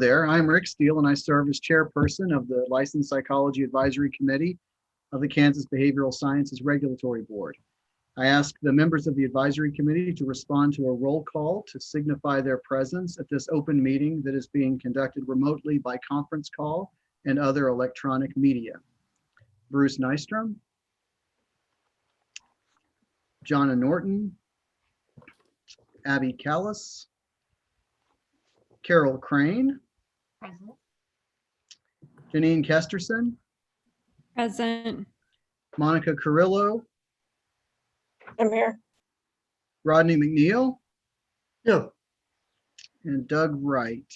There, I'm Rick Steele, and I serve as chairperson of the Licensed Psychology Advisory Committee of the Kansas Behavioral Sciences Regulatory Board. I ask the members of the advisory committee to respond to a roll call to signify their presence at this open meeting that is being conducted remotely by conference call and other electronic media. Bruce Nystrom, Jonna Norton, Abby Callis, Carol Crane, Present. Janine Kesterson, Present. Monica Carrillo, I'm here. Rodney McNeil, Yeah. and Doug Wright.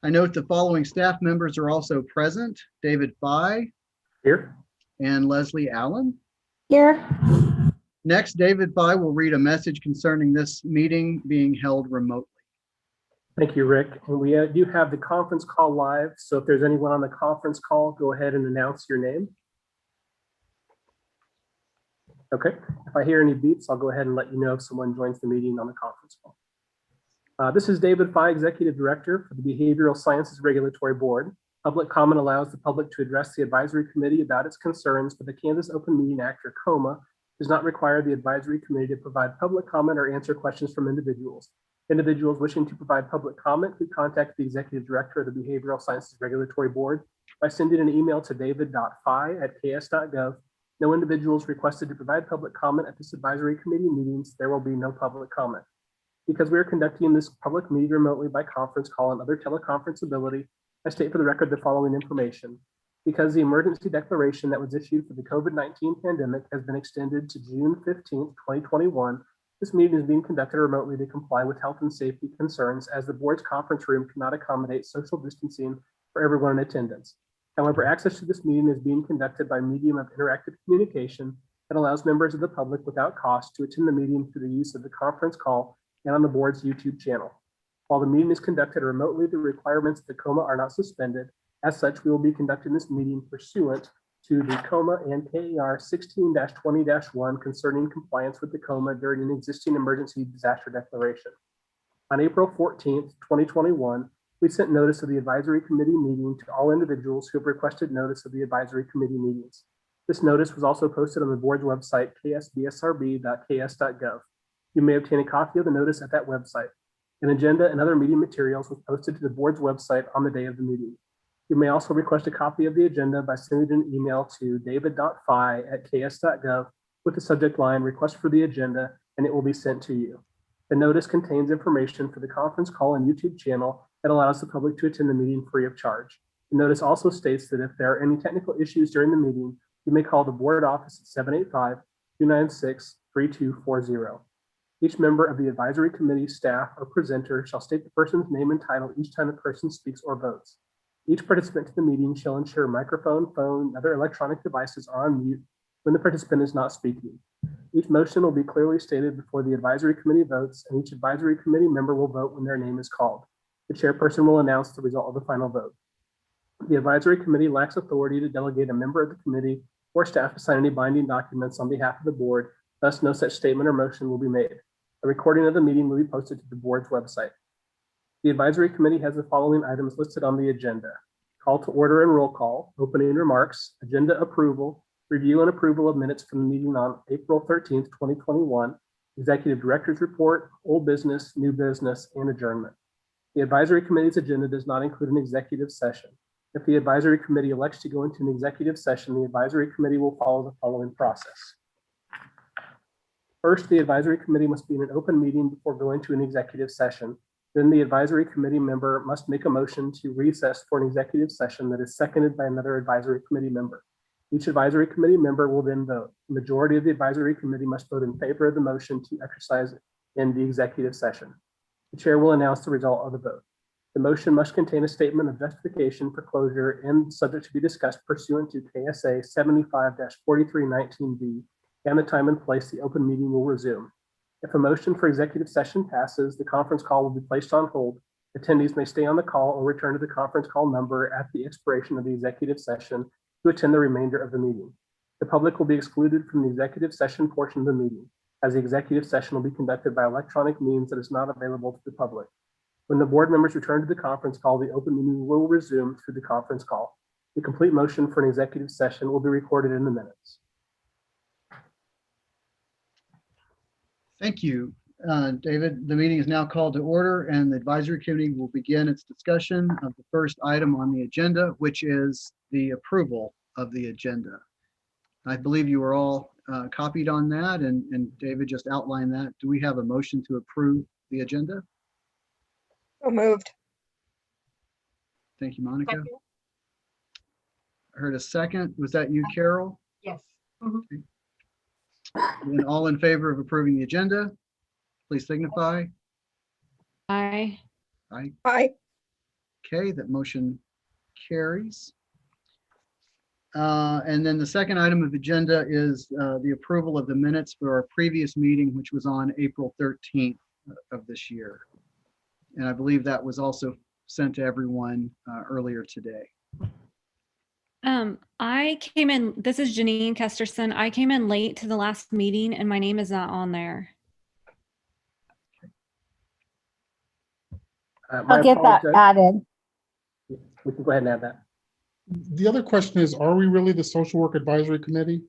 I note the following staff members are also present: David Fye Here. and Leslie Allen. Here. Next, David Fye will read a message concerning this meeting being held remotely. Thank you, Rick. And we do have the conference call live. So if there's anyone on the conference call, go ahead and announce your name. Okay. If I hear any beeps, I'll go ahead and let you know if someone joins the meeting on the conference call. This is David Fye, Executive Director for the Behavioral Sciences Regulatory Board. Public comment allows the public to address the advisory committee about its concerns, but the Kansas Open Meeting Act, or COMA, does not require the advisory committee to provide public comment or answer questions from individuals. Individuals wishing to provide public comment could contact the Executive Director of the Behavioral Sciences Regulatory Board by sending an email to david.fye@ks.gov. No individuals requested to provide public comment at this advisory committee meetings. There will be no public comment. Because we are conducting this public meeting remotely by conference call and other teleconference ability, I state for the record the following information. Because the emergency declaration that was issued for the COVID-19 pandemic has been extended to June 15th, 2021, this meeting is being conducted remotely to comply with health and safety concerns, as the board's conference room cannot accommodate social distancing for everyone in attendance. However, access to this meeting is being conducted by medium of interactive communication that allows members of the public without cost to attend the meeting through the use of the conference call and on the board's YouTube channel. While the meeting is conducted remotely, the requirements of the COMA are not suspended. As such, we will be conducting this meeting pursuant to the COMA and KAR 16-20-1 concerning compliance with the COMA during an existing emergency disaster declaration. On April 14th, 2021, we sent notice of the advisory committee meeting to all individuals who have requested notice of the advisory committee meetings. This notice was also posted on the board's website, ksbsrb.ks.gov. You may obtain a copy of the notice at that website. An agenda and other meeting materials was posted to the board's website on the day of the meeting. You may also request a copy of the agenda by sending an email to david.fye@ks.gov with the subject line "Request for the agenda," and it will be sent to you. The notice contains information for the conference call and YouTube channel that allows the public to attend the meeting free of charge. The notice also states that if there are any technical issues during the meeting, you may call the board office at 785-296-3240. Each member of the advisory committee, staff, or presenter shall state the person's name and title each time the person speaks or votes. Each participant to the meeting shall ensure microphone, phone, and other electronic devices are on mute when the participant is not speaking. Each motion will be clearly stated before the advisory committee votes, and each advisory committee member will vote when their name is called. The chairperson will announce the result of the final vote. The advisory committee lacks authority to delegate a member of the committee or staff to sign any binding documents on behalf of the board, thus no such statement or motion will be made. A recording of the meeting will be posted to the board's website. The advisory committee has the following items listed on the agenda: call to order and roll call, opening remarks, agenda approval, review and approval of minutes from the meeting on April 13th, 2021, executive director's report, old business, new business, and adjournment. The advisory committee's agenda does not include an executive session. If the advisory committee elects to go into an executive session, the advisory committee will follow the following process. First, the advisory committee must be in an open meeting before going to an executive session. Then the advisory committee member must make a motion to recess for an executive session that is seconded by another advisory committee member. Each advisory committee member will then vote. The majority of the advisory committee must vote in favor of the motion to exercise in the executive session. The chair will announce the result of the vote. The motion must contain a statement of justification for closure and subject to be discussed pursuant to KSA 75-4319B and the time and place the open meeting will resume. If a motion for executive session passes, the conference call will be placed on hold. Attendees may stay on the call or return to the conference call number at the expiration of the executive session to attend the remainder of the meeting. The public will be excluded from the executive session portion of the meeting, as the executive session will be conducted by electronic means that is not available to the public. When the board members return to the conference call, the open meeting will resume through the conference call. The complete motion for an executive session will be recorded in the minutes. Thank you, David. The meeting is now called to order and the advisory committee will begin its discussion of the first item on the agenda, which is the approval of the agenda. I believe you were all copied on that and David just outlined that. Do we have a motion to approve the agenda? So moved. Thank you, Monica. Second. I heard a second. Was that you, Carol? Yes. And all in favor of approving the agenda, please signify. Aye. Aye. Aye. Okay, that motion carries. And then the second item of agenda is the approval of the minutes for our previous meeting, which was on April 13th of this year. And I believe that was also sent to everyone earlier today. I came in, this is Janine Kesterson. I came in late to the last meeting and my name is not on there. My I'll get that apologies. added. We can go ahead and add that. The other question is, are we really the Social Work Advisory Committee?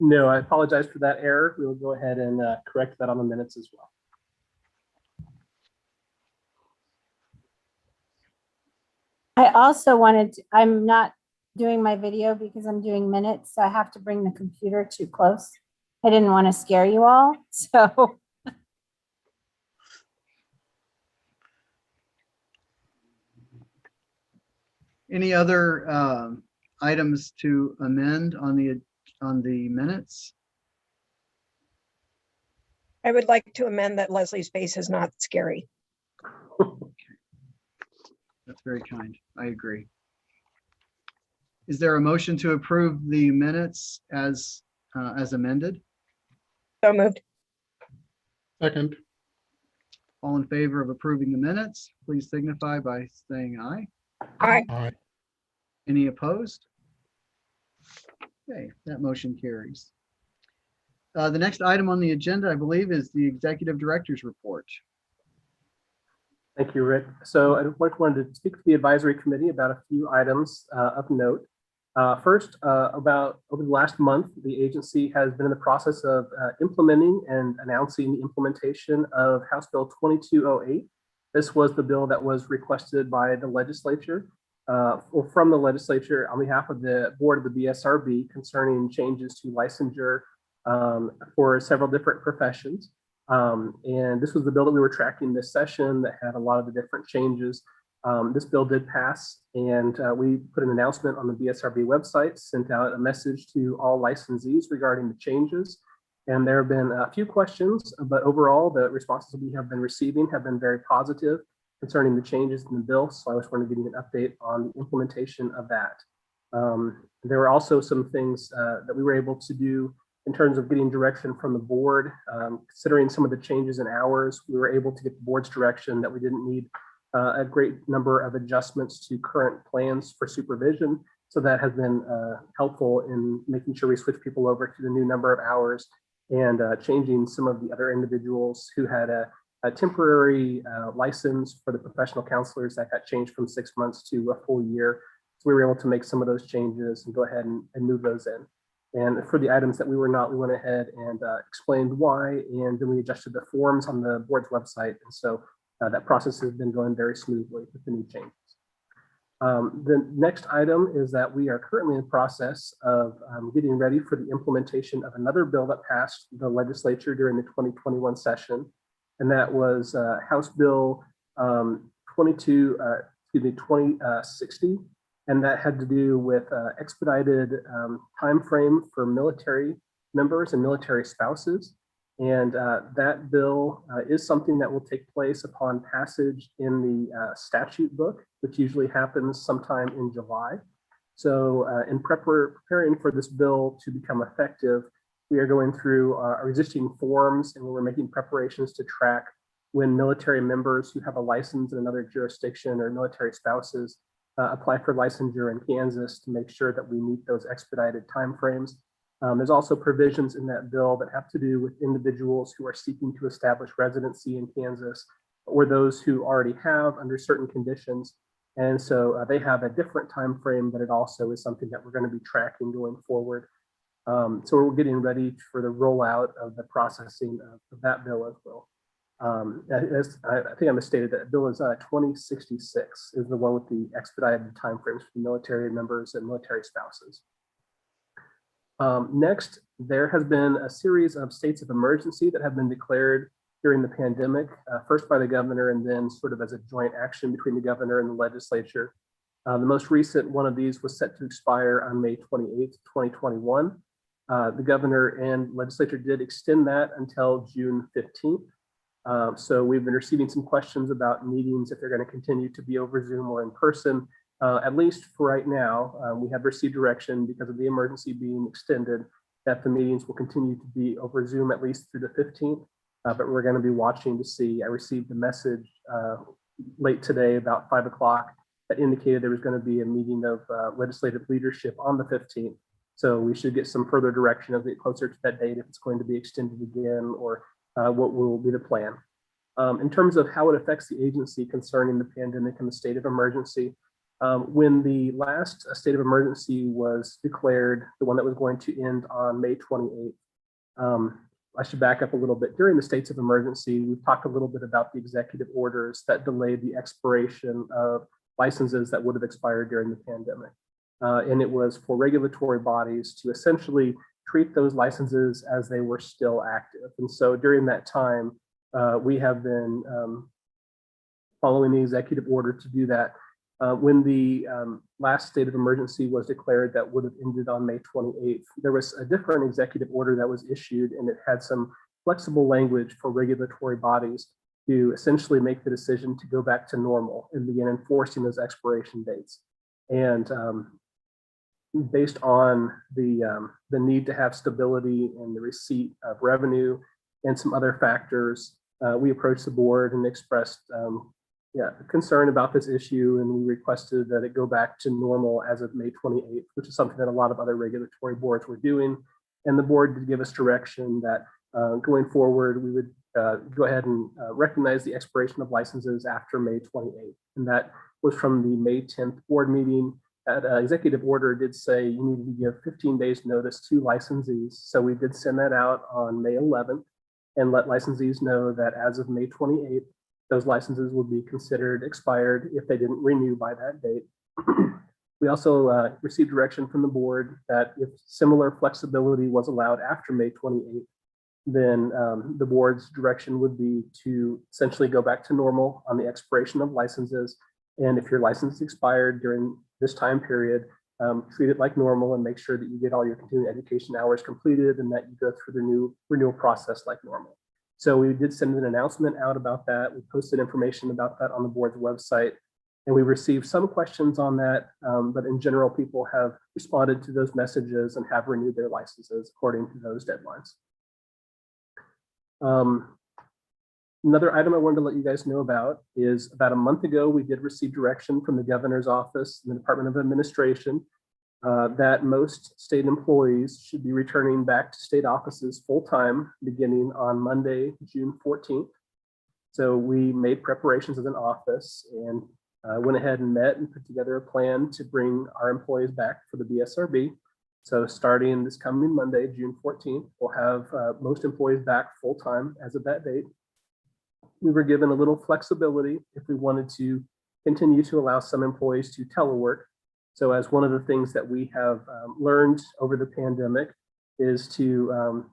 No, I apologize for that error. We will go ahead and correct that on the minutes as well. I also wanted, I'm not doing my video because I'm doing minutes, so I have to bring the computer too close. I didn't want to scare you all, so. Any other items to amend on the minutes? I would like to amend that Leslie's face is not scary. That's very kind. I agree. Is there a motion to approve the minutes as amended? So moved. Second, All in favor of approving the minutes, please signify by saying aye. Aye. aye. Any opposed? Okay, that motion carries. The next item on the agenda, I believe, is the Executive Director's Report. Thank you, Rick. So I wanted to speak to the advisory committee about a few items of note. First, about over the last month, the agency has been in the process of implementing and announcing the implementation of House Bill 2208. This was the bill that was requested by the legislature or from the legislature on behalf of the board of the BSRB concerning changes to licensure for several different professions. And this was the bill that we were tracking this session that had a lot of the different changes. This bill did pass, and we put an announcement on the BSRB website, sent out a message to all licensees regarding the changes. And there have been a few questions, but overall, the responses we have been receiving have been very positive concerning the changes in the bill. So I just wanted to give you an update on the implementation of that. There were also some things that we were able to do in terms of getting direction from the board. Considering some of the changes in hours, we were able to get the board's direction that we didn't need a great number of adjustments to current plans for supervision. So that has been helpful in making sure we switch people over to the new number of hours and changing some of the other individuals who had a temporary license for the professional counselors that got changed from 6 months to a full year. So we were able to make some of those changes and go ahead and move those in. And for the items that we were not, we went ahead and explained why, and then we adjusted the forms on the board's website. And so that process has been going very smoothly with the new changes. The next item is that we are currently in the process of getting ready for the implementation of another bill that passed the legislature during the 2021 session. And that was House Bill 2060. And that had to do with expedited time frame for military members and military spouses. And that bill is something that will take place upon passage in the statute book, which usually happens sometime in July. So in preparing for this bill to become effective, we are going through our existing forms, and we're making preparations to track when military members who have a license in another jurisdiction or military spouses apply for licensure in Kansas to make sure that we meet those expedited timeframes. There's also provisions in that bill that have to do with individuals who are seeking to establish residency in Kansas, or those who already have under certain conditions. And so they have a different time frame, but it also is something that we're going to be tracking going forward. So we're getting ready for the rollout of the processing of that bill as well. I think I misstated that bill is 2066 is the one with the expedited timeframes for military members and military spouses. Next, there has been a series of states of emergency that have been declared during the pandemic, first by the governor and then sort of as a joint action between the governor and the legislature. The most recent one of these was set to expire on May 28th, 2021. The governor and legislature did extend that until June 15th. So we've been receiving some questions about meetings, if they're going to continue to be over Zoom or in person. At least for right now, we have received direction because of the emergency being extended that the meetings will continue to be over Zoom at least through the 15th. But we're going to be watching to see. I received a message late today about 5 o'clock that indicated there was going to be a meeting of legislative leadership on the 15th. So we should get some further direction as we get closer to that date, if it's going to be extended again or what will be the plan. In terms of how it affects the agency concerning the pandemic and the state of emergency, when the last state of emergency was declared, the one that was going to end on May 28th, I should back up a little bit. During the states of emergency, we've talked a little bit about the executive orders that delayed the expiration of licenses that would have expired during the pandemic. And it was for regulatory bodies to essentially treat those licenses as they were still active. And so during that time, we have been following the executive order to do that. When the last state of emergency was declared that would have ended on May 28th, there was a different executive order that was issued, and it had some flexible language for regulatory bodies to essentially make the decision to go back to normal and begin enforcing those expiration dates. And based on the need to have stability in the receipt of revenue and some other factors, we approached the board and expressed concern about this issue, and we requested that it go back to normal as of May 28th, which is something that a lot of other regulatory boards were doing. And the board did give us direction that going forward, we would go ahead and recognize the expiration of licenses after May 28th. And that was from the May 10th board meeting. That executive order did say you needed to give 15 days notice to licensees. So we did send that out on May 11th and let licensees know that as of May 28th, those licenses would be considered expired if they didn't renew by that date. We also received direction from the board that if similar flexibility was allowed after May 28th, then the board's direction would be to essentially go back to normal on the expiration of licenses. And if your license expired during this time period, treat it like normal and make sure that you get all your continuing education hours completed and that you go through the new renewal process like normal. So we did send an announcement out about that. We posted information about that on the board's website, and we received some questions on that, but in general, people have responded to those messages and have renewed their licenses according to those deadlines. Another item I wanted to let you guys know about is about a month ago, we did receive direction from the governor's office and the Department of Administration that most state employees should be returning back to state offices full-time beginning on Monday, June 14th. So we made preparations as an office and went ahead and met and put together a plan to bring our employees back for the BSRB. So starting this coming Monday, June 14th, we'll have most employees back full-time as of that date. We were given a little flexibility if we wanted to continue to allow some employees to telework. So as one of the things that we have learned over the pandemic is to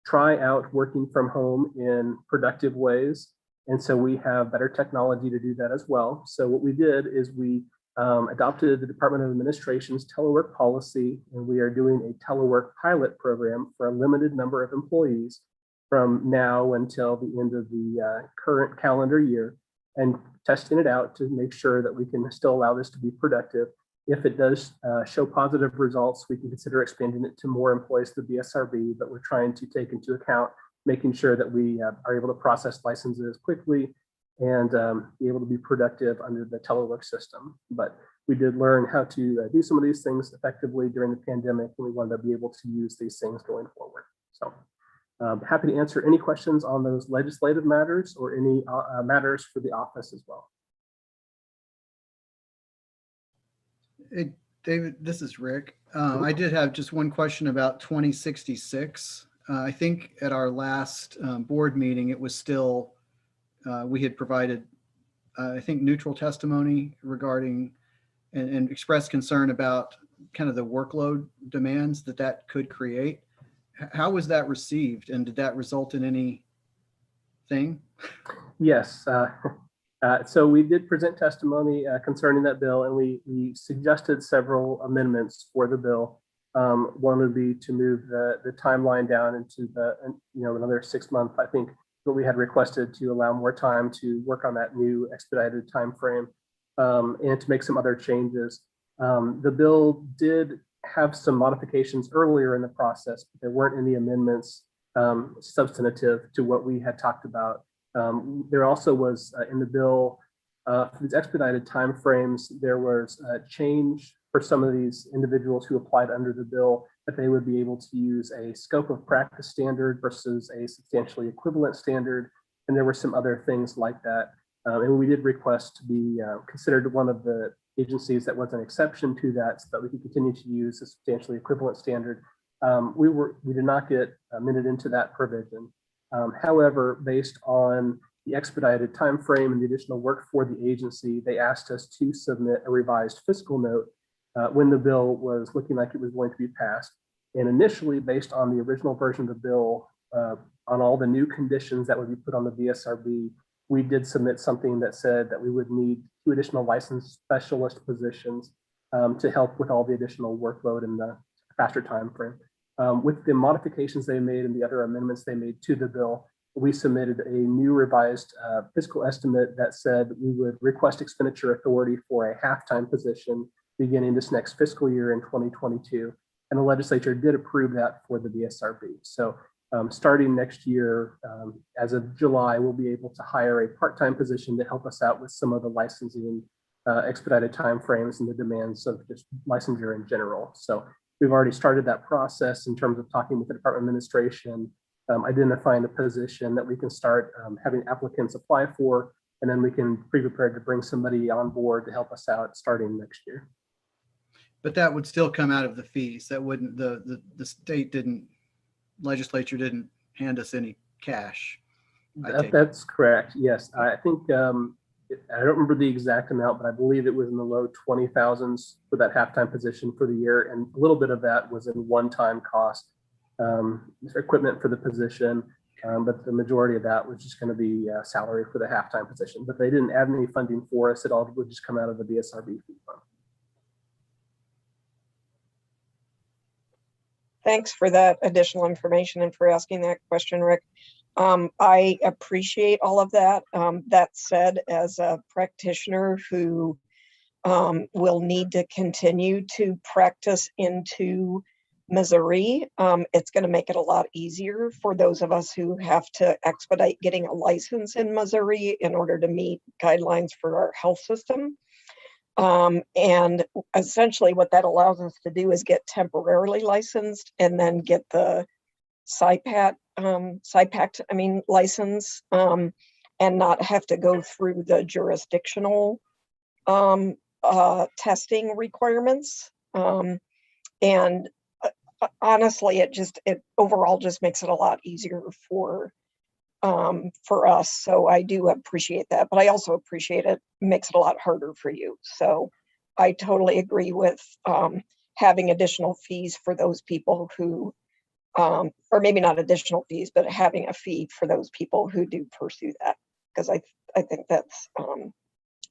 try out working from home in productive ways. And so we have better technology to do that as well. So what we did is we adopted the Department of Administration's telework policy, and we are doing a telework pilot program for a limited number of employees from now until the end of the current calendar year, and testing it out to make sure that we can still allow this to be productive. If it does show positive results, we can consider expanding it to more employees to the BSRB, but we're trying to take into account making sure that we are able to process licenses quickly and be able to be productive under the telework system. But we did learn how to do some of these things effectively during the pandemic, and we wanted to be able to use these things going forward. So happy to answer any questions on those legislative matters or any matters for the office as well. Hey, David, this is Rick. I did have just one question about 2066. I think at our last board meeting, it was still, we had provided, I think, neutral testimony regarding and expressed concern about kind of the workload demands that that could create. How was that received, and did that result in anything? Yes. So we did present testimony concerning that bill, and we suggested several amendments for the bill. One would be to move the timeline down into another 6 months. I think what we had requested to allow more time to work on that new expedited time frame, and to make some other changes. The bill did have some modifications earlier in the process, but there weren't any amendments substantive to what we had talked about. There also was in the bill, for these expedited timeframes, there was a change for some of these individuals who applied under the bill, that they would be able to use a scope of practice standard versus a substantially equivalent standard. And there were some other things like that. And we did request to be considered one of the agencies that was an exception to that, so that we could continue to use a substantially equivalent standard. We did not get admitted into that provision. However, based on the expedited time frame and the additional work for the agency, they asked us to submit a revised fiscal note when the bill was looking like it was going to be passed. And initially, based on the original version of the bill, on all the new conditions that would be put on the BSRB, we did submit something that said that we would need 2 additional licensed specialist positions to help with all the additional workload in the faster time frame. With the modifications they made and the other amendments they made to the bill, we submitted a new revised fiscal estimate that said we would request expenditure authority for a half-time position beginning this next fiscal year in 2022. And the legislature did approve that for the BSRB. So starting next year, as of July, we'll be able to hire a part-time position to help us out with some of the licensing expedited timeframes and the demands of just licensure in general. So we've already started that process in terms of talking with the Department of Administration, identifying a position that we can start having applicants apply for, and then we can be prepared to bring somebody on board to help us out starting next year. But that would still come out of the fees. That wouldn't, the state legislature didn't hand us any cash. That's correct. Yes, I think I don't remember the exact amount, but I believe it was in the low 20,000s for that halftime position for the year, and a little bit of that was in one-time cost equipment for the position, but the majority of that was just going to be salary for the halftime position. But they didn't add any funding for us; it all would just come out of the BSRB fee fund. Thanks for that additional information and for asking that question, Rick. I appreciate all of that. That said, as a practitioner who will need to continue to practice into Missouri, it's going to make it a lot easier for those of us who have to expedite getting a license in Missouri in order to meet guidelines for our health system. And essentially what that allows us to do is get temporarily licensed and then get the SciPAC, license, and not have to go through the jurisdictional testing requirements. And honestly, it overall just makes it a lot easier for us. So I do appreciate that, but I also appreciate it makes it a lot harder for you. So I totally agree with having additional fees for those people who, or maybe not additional fees, but having a fee for those people who do pursue that, because I think that's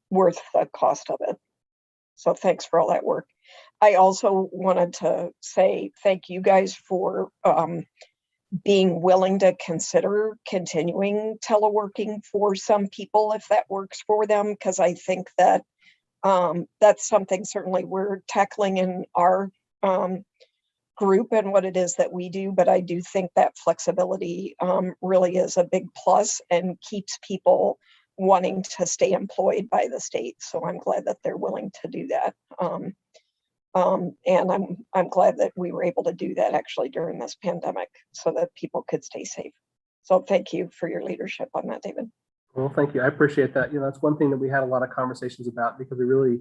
worth the cost of it. So thanks for all that work. I also wanted to say thank you guys for being willing to consider continuing teleworking for some people if that works for them, because I think that that's something certainly we're tackling in our group and what it is that we do. But I do think that flexibility really is a big plus and keeps people wanting to stay employed by the state. So I'm glad that they're willing to do that. And I'm glad that we were able to do that actually during this pandemic so that people could stay safe. So thank you for your leadership on that, David. Well, thank you. I appreciate that. That's one thing that we had a lot of conversations about, because we really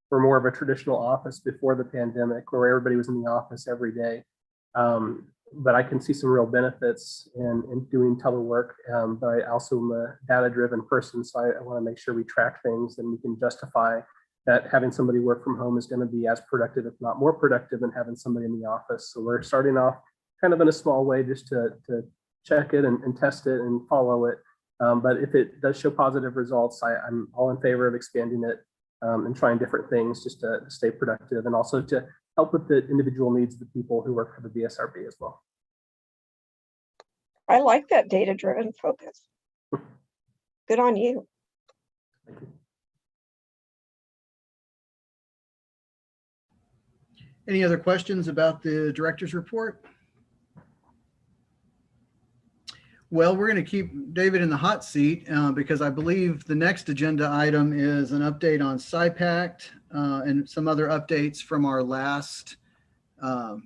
were more of a traditional office before the pandemic, where everybody was in the office every day. But I can see some real benefits in doing telework. But I also am a data-driven person, so I want to make sure we track things and we can justify that having somebody work from home is going to be as productive, if not more productive, than having somebody in the office. So we're starting off kind of in a small way, just to check it and test it and follow it. But if it does show positive results, I'm all in favor of expanding it and trying different things just to stay productive, and also to help with the individual needs of the people who work for the BSRB as well. I like that data-driven focus. Good on you. Thank you. Any other questions about the director's report? Well, we're going to keep David in the hot seat because I believe the next agenda item is an update on SciPAC and some other updates from our last, from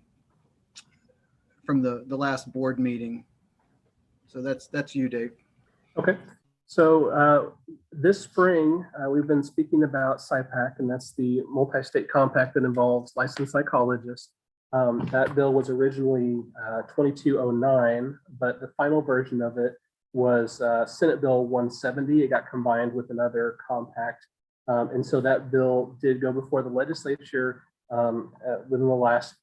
the last board meeting. So that's you, Dave. Okay. So this spring, we've been speaking about SciPAC, and that's the multi-state compact that involves licensed psychologists. That bill was originally 2209, but the final version of it was Senate Bill 170. It got combined with another compact. And so that bill did go before the legislature within the last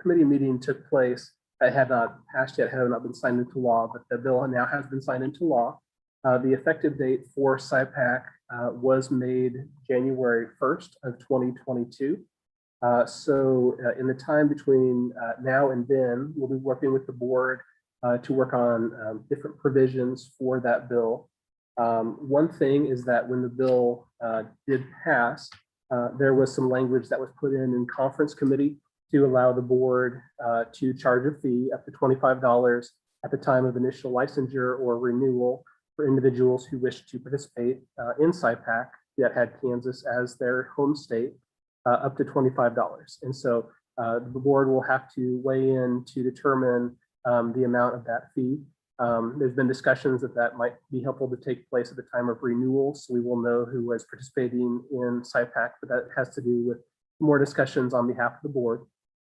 committee meeting took place. It had not passed yet, had not been signed into law, but the bill now has been signed into law. The effective date for SciPAC was made January 1st of 2022. So in the time between now and then, we'll be working with the board to work on different provisions for that bill. One thing is that when the bill did pass, there was some language that was put in conference committee to allow the board to charge a fee up to $25 at the time of initial licensure or renewal for individuals who wish to participate in SciPAC that had Kansas as their home state, up to $25. And so the board will have to weigh in to determine the amount of that fee. There's been discussions that might be helpful to take place at the time of renewal, so we will know who was participating in SciPAC, but that has to do with more discussions on behalf of the board.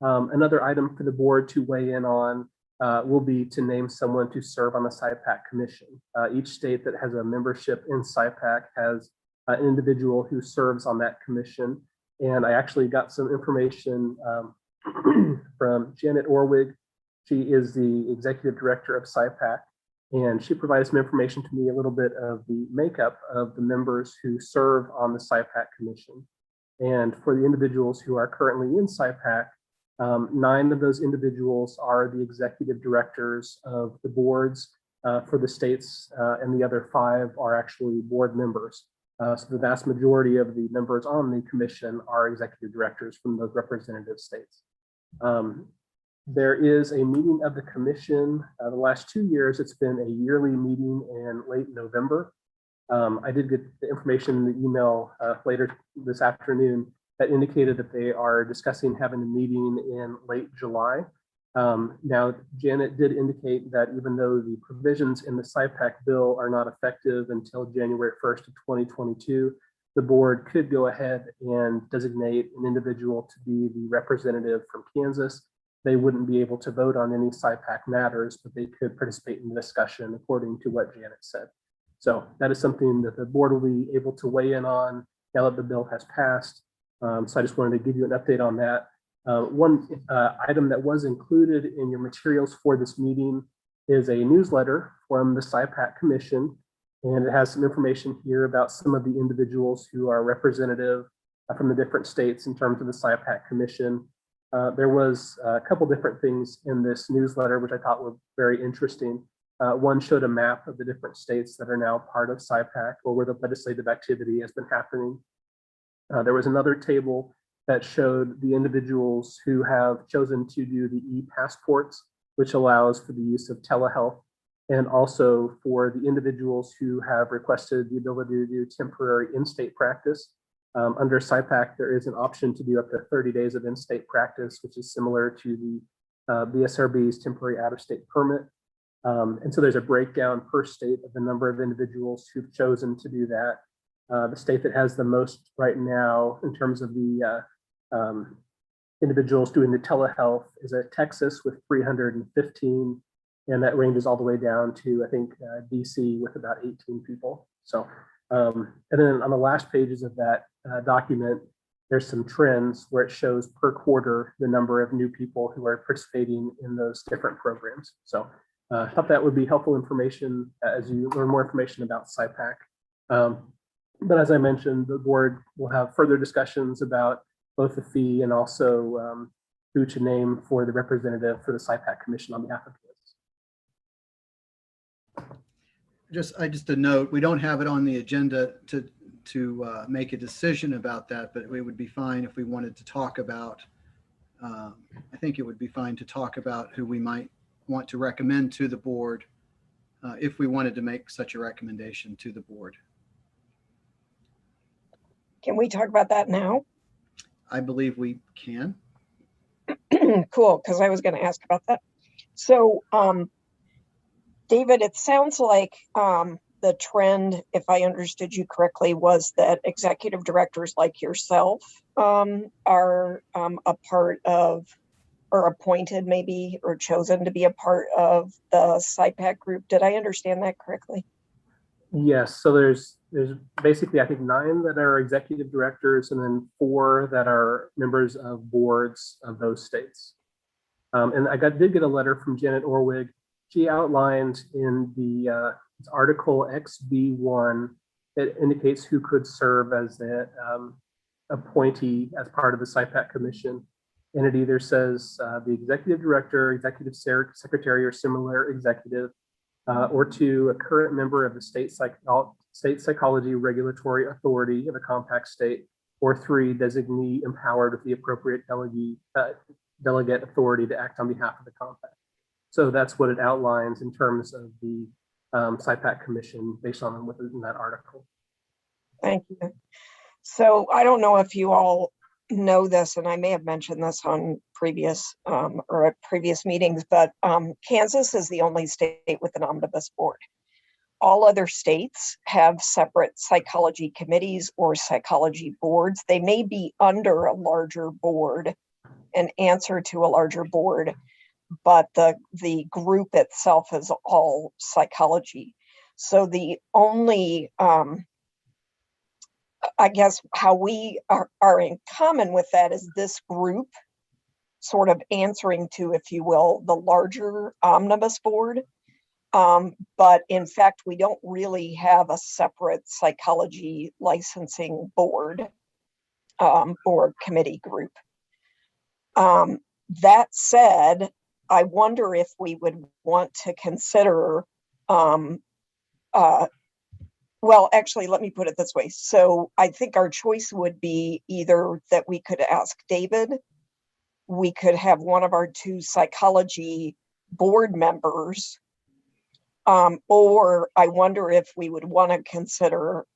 Another item for the board to weigh in on will be to name someone to serve on the SciPAC commission. Each state that has a membership in SciPAC has an individual who serves on that commission. And I actually got some information from Janet Orwig. She is the executive director of SciPAC, and she provided some information to me, a little bit of the makeup of the members who serve on the SciPAC commission. And for the individuals who are currently in SciPAC, 9 of those individuals are the executive directors of the boards for the states, and the other 5 are actually board members. So the vast majority of the members on the commission are executive directors from those representative states. There is a meeting of the commission. The last 2 years, it's been a yearly meeting in late November. I did get the information in the email later this afternoon that indicated that they are discussing having a meeting in late July. Now, Janet did indicate that even though the provisions in the SciPAC bill are not effective until January 1st of 2022, the board could go ahead and designate an individual to be the representative from Kansas. They wouldn't be able to vote on any SciPAC matters, but they could participate in the discussion according to what Janet said. So that is something that the board will be able to weigh in on now that the bill has passed. So I just wanted to give you an update on that. One item that was included in your materials for this meeting is a newsletter from the SciPAC Commission, and it has some information here about some of the individuals who are representative from the different states in terms of the SciPAC Commission. There was a couple different things in this newsletter which I thought were very interesting. One showed a map of the different states that are now part of SciPAC, or where the legislative activity has been happening. There was another table that showed the individuals who have chosen to do the e-passports, which allows for the use of telehealth and also for the individuals who have requested the ability to do temporary in-state practice. Under SciPAC, there is an option to do up to 30 days of in-state practice, which is similar to the BSRB's temporary out-of-state permit. And so there's a breakdown per state of the number of individuals who've chosen to do that. The state that has the most right now in terms of the individuals doing the telehealth is Texas with 315, and that ranges all the way down to, I think, DC with about 18 people. So, and then on the last pages of that document, there's some trends where it shows per quarter the number of new people who are participating in those different programs. So I thought that would be helpful information as you learn more information about SciPAC. But as I mentioned, the board will have further discussions about both the fee and also who to name for the representative for the SciPAC Commission on behalf of kids. Just a note, we don't have it on the agenda to make a decision about that, but it would be fine if we wanted to talk about, I think it would be fine to talk about who we might want to recommend to the board if we wanted to make such a recommendation to the board. Can we talk about that now? I believe we can. Cool, because I was going to ask about that. So, David, it sounds like the trend, if I understood you correctly, was that executive directors like yourself are a part of, or appointed maybe, or chosen to be a part of the SciPAC group. Did I understand that correctly? Yes, so there's basically, I think, 9 that are executive directors and then 4 that are members of boards of those states. And I did get a letter from Janet Orwig. She outlined in the article XB1 that indicates who could serve as the appointee as part of the SciPAC Commission. And it either says the executive director, executive secretary, or similar executive, or 2, a current member of the state psychology regulatory authority of a compact state, or 3, designee empowered with the appropriate delegate authority to act on behalf of the compact. So that's what it outlines in terms of the SciPAC Commission based on within that article. Thank you. So I don't know if you all know this, and I may have mentioned this on previous or at previous meetings, but Kansas is the only state with an omnibus board. All other states have separate psychology committees or psychology boards. They may be under a larger board and answer to a larger board, but the group itself is all psychology. So the only, I guess, how we are in common with that is this group sort of answering to, if you will, the larger omnibus board. But in fact, we don't really have a separate psychology licensing board or committee group. That said, I wonder if we would want to consider, well, actually, let me put it this way. So I think our choice would be either that we could ask David, we could have one of our 2 psychology board members, or I wonder if we would want to consider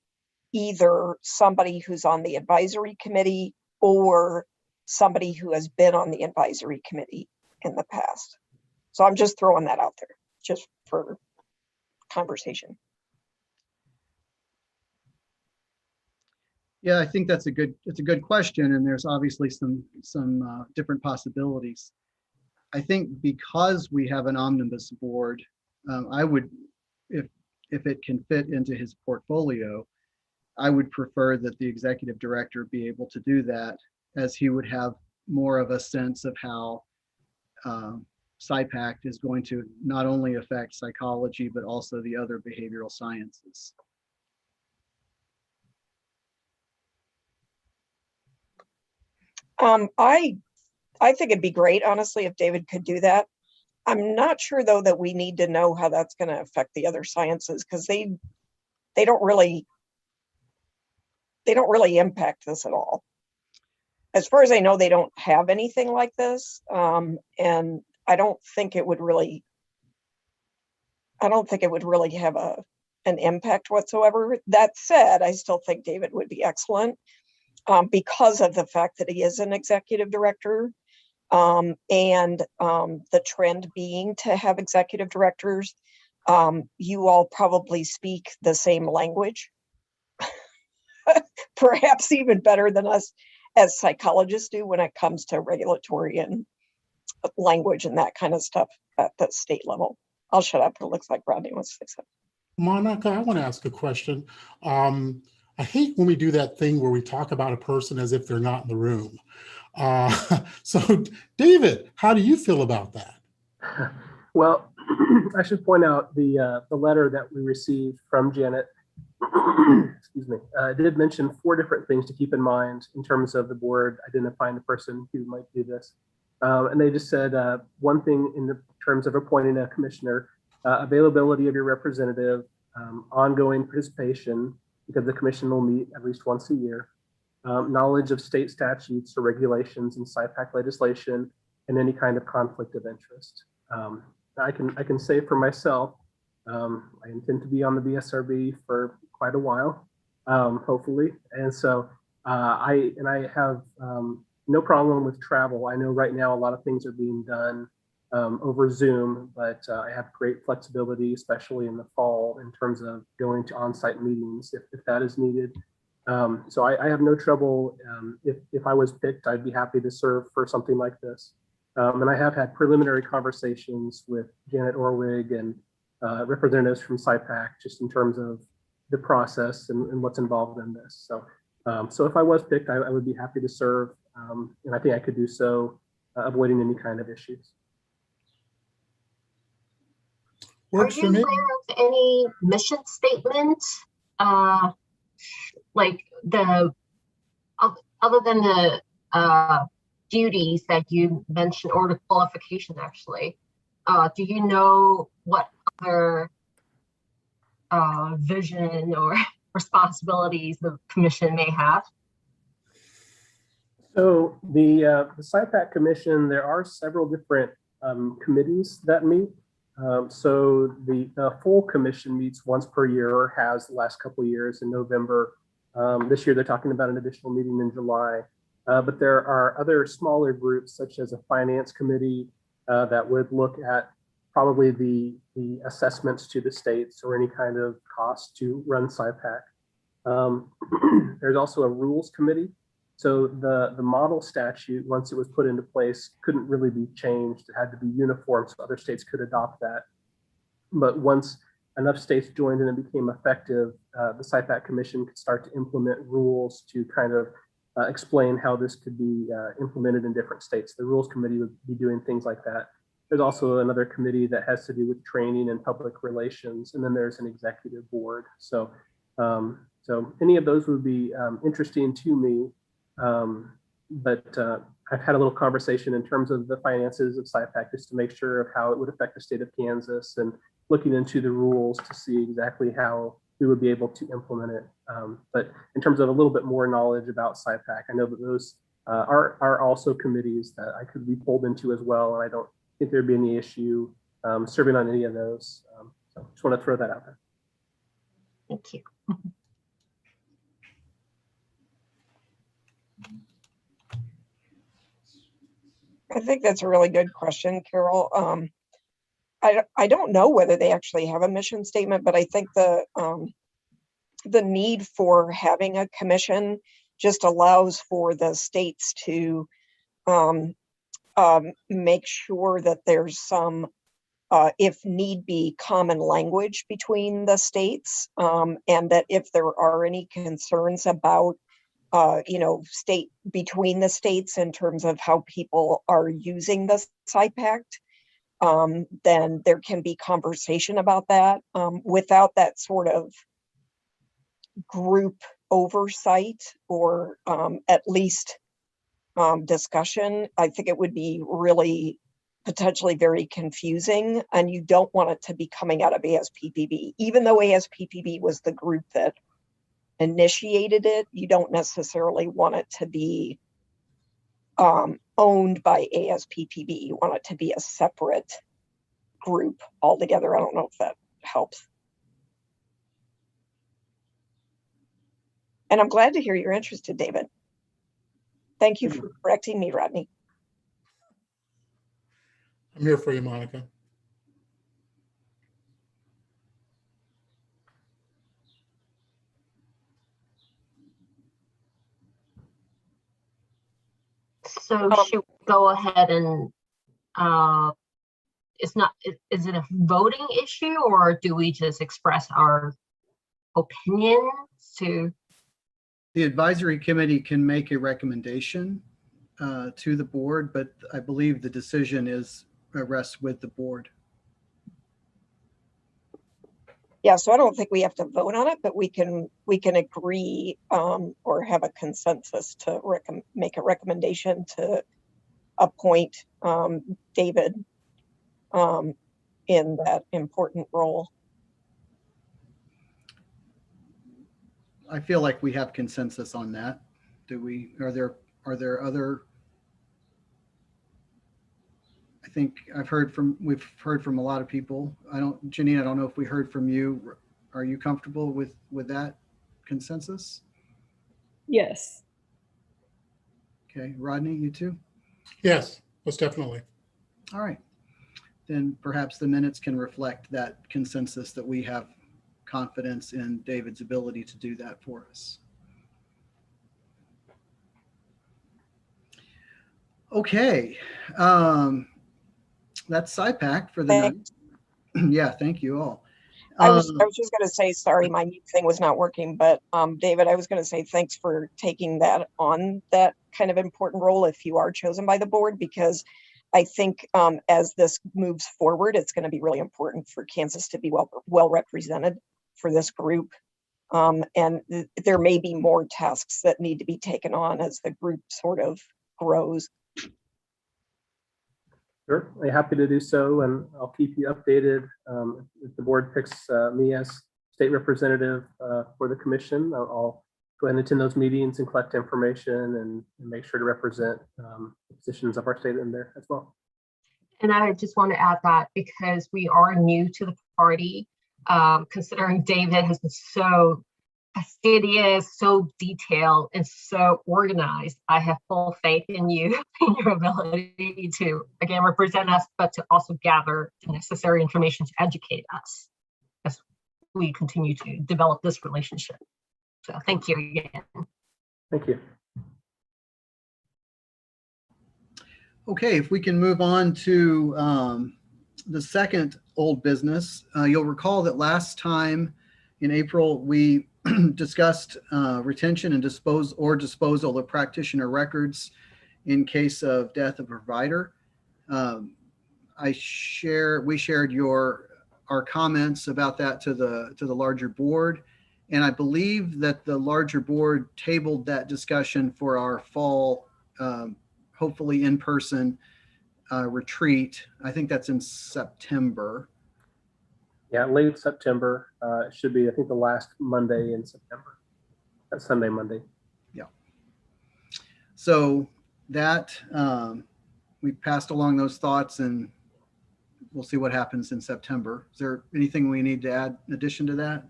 either somebody who's on the advisory committee or somebody who has been on the advisory committee in the past. So I'm just throwing that out there just for conversation. Yeah, I think it's a good question, and there's obviously some different possibilities. I think because we have an omnibus board, I would, if it can fit into his portfolio, I would prefer that the executive director be able to do that, as he would have more of a sense of how SciPAC is going to not only affect psychology, but also the other behavioral sciences. I think it'd be great, honestly, if David could do that. I'm not sure, though, that we need to know how that's going to affect the other sciences, because they don't really impact this at all. As far as I know, they don't have anything like this, and I don't think it would really. I don't think it would really have an impact whatsoever. That said, I still think David would be excellent because of the fact that he is an executive director, and the trend being to have executive directors. You all probably speak the same language, perhaps even better than us as psychologists do when it comes to regulatory and language and that kind of stuff at the state level. I'll shut up. It looks like Rodney wants to say something. Monica, I want to ask a question. I hate when we do that thing where we talk about a person as if they're not in the room. So David, how do you feel about that? Well, I should point out the letter that we received from Janet, excuse me, did mention 4 different things to keep in mind in terms of the board identifying the person who might do this. And they just said one thing in the terms of appointing a commissioner, availability of your representative, ongoing participation, because the commission will meet at least once a year, knowledge of state statutes or regulations and SciPAC legislation, and any kind of conflict of interest. I can say for myself, I intend to be on the BSRB for quite a while, hopefully, and so I have no problem with travel. I know right now a lot of things are being done over Zoom, but I have great flexibility, especially in the fall, in terms of going to on-site meetings if that is needed. So I have no trouble. If I was picked, I'd be happy to serve for something like this. And I have had preliminary conversations with Janet Orwig and representatives from SciPAC, just in terms of the process and what's involved in this. So, so if I was picked, I would be happy to serve, and I think I could do so, avoiding any kind of issues. Works for me. Are you aware of any mission statement, like the other than the duties that you mentioned, or the qualification actually? Do you know what other vision or responsibilities the commission may have? So the SciPAC commission, there are several different committees that meet. So the full commission meets once per year, or has the last couple of years in November. This year they're talking about an additional meeting in July. But there are other smaller groups, such as a finance committee that would look at probably the assessments to the states or any kind of cost to run SciPAC. There's also a rules committee. So the model statute, once it was put into place, couldn't really be changed. It had to be uniform so other states could adopt that. But once enough states joined and it became effective, the SciPAC Commission could start to implement rules to kind of explain how this could be implemented in different states. The rules committee would be doing things like that. There's also another committee that has to do with training and public relations, and then there's an executive board. So, so any of those would be interesting to me. But I've had a little conversation in terms of the finances of SciPAC, just to make sure of how it would affect the state of Kansas, and looking into the rules to see exactly how we would be able to implement it. But in terms of a little bit more knowledge about SciPAC, I know that those are also committees that I could be pulled into as well, and I don't think there'd be any issue serving on any of those. So just want to throw that out there. Thank you. I think that's a really good question, Carol. I don't know whether they actually have a mission statement, but I think the need for having a commission just allows for the states to make sure that there's some, if need be, common language between the states, and that if there are any concerns about state between the states in terms of how people are using the SciPAC, then there can be conversation about that. Without that sort of group oversight, or at least discussion, I think it would be really potentially very confusing, and you don't want it to be coming out of ASPPB. Even though ASPPB was the group that initiated it, you don't necessarily want it to be owned by ASPPB. You want it to be a separate group altogether. I don't know if that helps. And I'm glad to hear you're interested, David. Thank you for correcting me, Rodney. I'm here for you, Monica. So should we go ahead and it's not, is it a voting issue, or do we just express our opinions to? The advisory committee can make a recommendation to the board, but I believe the decision rests with the board. Yeah, so I don't think we have to vote on it, but we can agree or have a consensus to make a recommendation to appoint David in that important role. I feel like we have consensus on that. Do we? Are there other? I think we've heard from a lot of people. Janine, I don't know if we heard from you. Are you comfortable with that consensus? Yes. Okay, Rodney, you too? Yes, most definitely. All right. Then perhaps the minutes can reflect that consensus, that we have confidence in David's ability to do that for us. Okay. That's SciPAC for the night. Yeah, thank you all. I was just going to say, sorry, my mute thing was not working, but David, I was going to say thanks for taking that on, that kind of important role if you are chosen by the board, because I think as this moves forward, it's going to be really important for Kansas to be well represented for this group. And there may be more tasks that need to be taken on as the group sort of grows. Sure, I'm happy to do so, and I'll keep you updated. If the board picks me as state representative for the commission, I'll go ahead and attend those meetings and collect information and make sure to represent the positions of our state in there as well. And I just want to add that because we are new to the party, considering David has been so fastidious, so detailed, and so organized, I have full faith in you, in your ability to, again, represent us, but to also gather the necessary information to educate us as we continue to develop this relationship. So thank you again. Thank you. Okay, if we can move on to the second old business. You'll recall that last time in April, we discussed retention and disposal of practitioner records in case of death of a provider. We shared our comments about that to the larger board, and I believe that the larger board tabled that discussion for our fall, hopefully in-person retreat. I think that's in September. Yeah, late September. It should be, I think, the last Monday in September. That's Sunday, Monday. Yeah. So that we passed along those thoughts, and we'll see what happens in September. Is there anything we need to add in addition to that?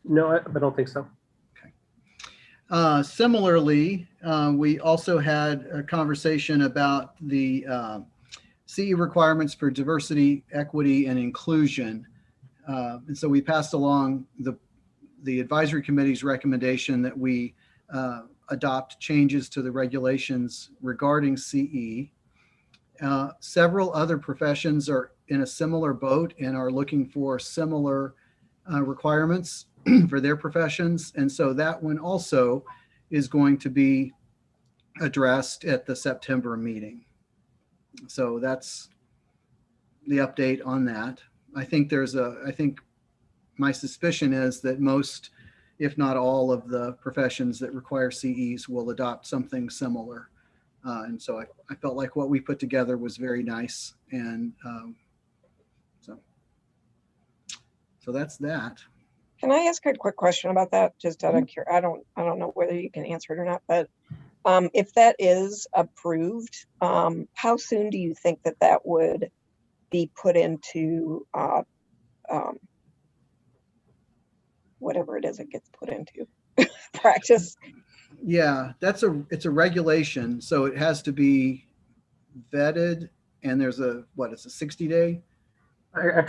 No, I don't think so. Okay. Similarly, we also had a conversation about the CE requirements for diversity, equity, and inclusion. And so we passed along the advisory committee's recommendation that we adopt changes to the regulations regarding CE. Several other professions are in a similar boat and are looking for similar requirements for their professions. And so that one also is going to be addressed at the September meeting. So that's the update on that. I think my suspicion is that most, if not all, of the professions that require CEs will adopt something similar. And so I felt like what we put together was very nice. And so that's that. Can I ask a quick question about that? Just out of curiosity, I don't know whether you can answer it or not, but if that is approved, how soon do you think that would be put into whatever it is it gets put into practice. Yeah, it's a regulation, so it has to be vetted, and there's it's a 60-day? I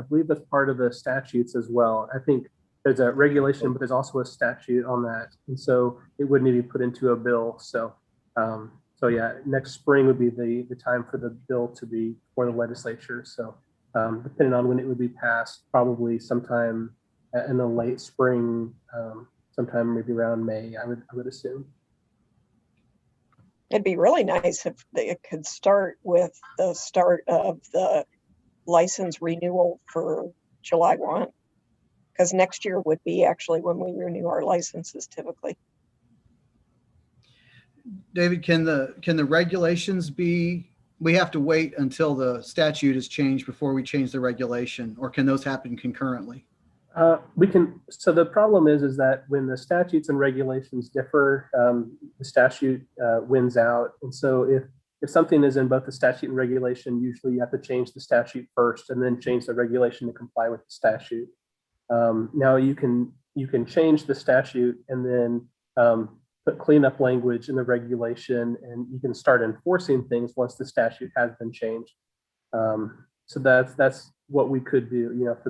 believe that's part of the statutes as well. I think there's a regulation, but there's also a statute on that. And so it would need to be put into a bill. So, so yeah, next spring would be the time for the bill to be for the legislature. So depending on when it would be passed, probably sometime in the late spring, sometime maybe around May, I would assume. It'd be really nice if they could start with the start of the license renewal for July 1, because next year would be actually when we renew our licenses typically. David, can the regulations be, we have to wait until the statute is changed before we change the regulation, or can those happen concurrently? We can. So the problem is that when the statutes and regulations differ, the statute wins out. And so if something is in both the statute and regulation, usually you have to change the statute first and then change the regulation to comply with the statute. Now you can change the statute and then put cleanup language in the regulation, and you can start enforcing things once the statute has been changed. So that's what we could do. You know, if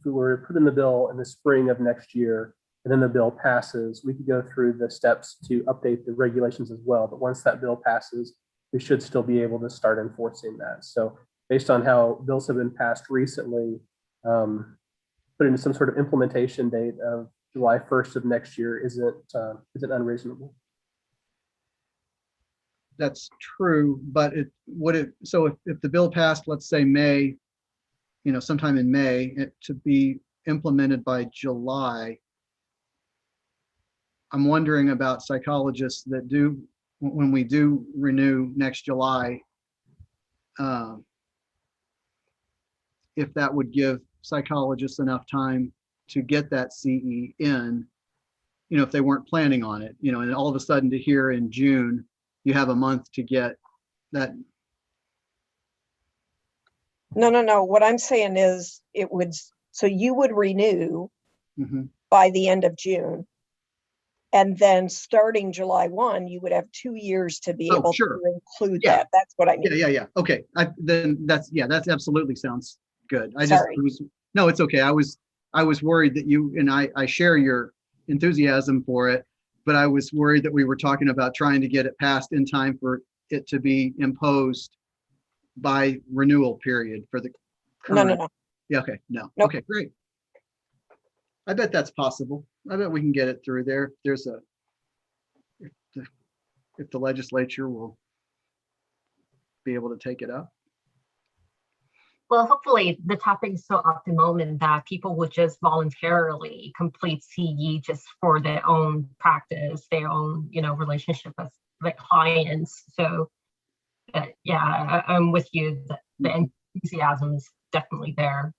we were to put in the bill in the spring of next year, and then the bill passes, we could go through the steps to update the regulations as well. But once that bill passes, we should still be able to start enforcing that. So based on how bills have been passed recently, putting some sort of implementation date of July 1st of next year isn't unreasonable. That's true, but so if the bill passed, let's say May, sometime in May, to be implemented by July, I'm wondering about psychologists that do, when we do renew next July, if that would give psychologists enough time to get that CE in, if they weren't planning on it, and all of a sudden to hear in June, you have a month to get that. No. What I'm saying is so you would renew by the end of June. And then starting July 1, you would have 2 years to be able to include that. That's what I mean. Yeah. Okay. Then that's absolutely sounds good. Sorry. No, it's okay. I was worried that you and I share your enthusiasm for it, but I was worried that we were talking about trying to get it passed in time for it to be imposed by renewal period for the current. No. Yeah. Okay. No. Nope. Okay. Great. I bet that's possible. I bet we can get it through there. If the legislature will be able to take it up. Well, hopefully the topic is so optimum and that people would just voluntarily complete CE just for their own practice, their own, relationship with the clients. So yeah, I'm with you. The enthusiasm is definitely there.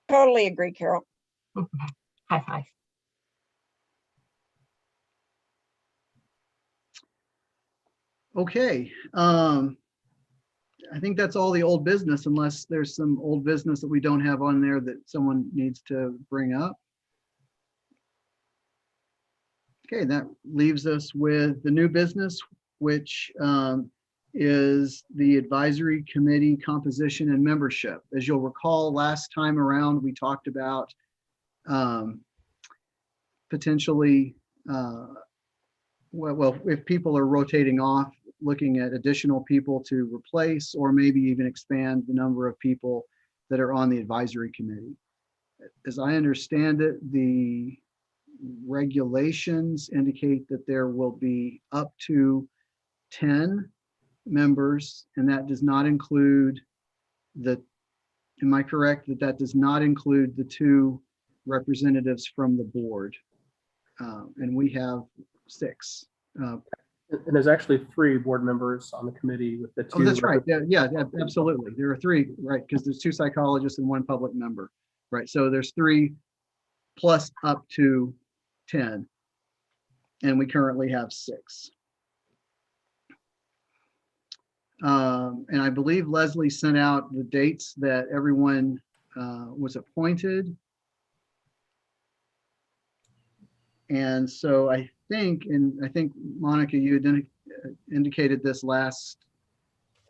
Totally agree, Carol. High five. Okay. I think that's all the old business, unless there's some old business that we don't have on there that someone needs to bring up. Okay, that leaves us with the new business, which is the advisory committee composition and membership. As you'll recall, last time around, we talked about potentially, if people are rotating off, looking at additional people to replace, or maybe even expand the number of people that are on the advisory committee. As I understand it, the regulations indicate that there will be up to 10 members, and that does not include am I correct that does not include the 2 representatives from the board? And we have 6. And there's actually 3 board members on the committee with the 2. Oh, that's right. Yeah, absolutely. There are 3, right? Because there's 2 psychologists and 1 public member, right? So there's 3 plus up to 10, and we currently have 6. And I believe Leslie sent out the dates that everyone was appointed. And so I think Monica, you had indicated this last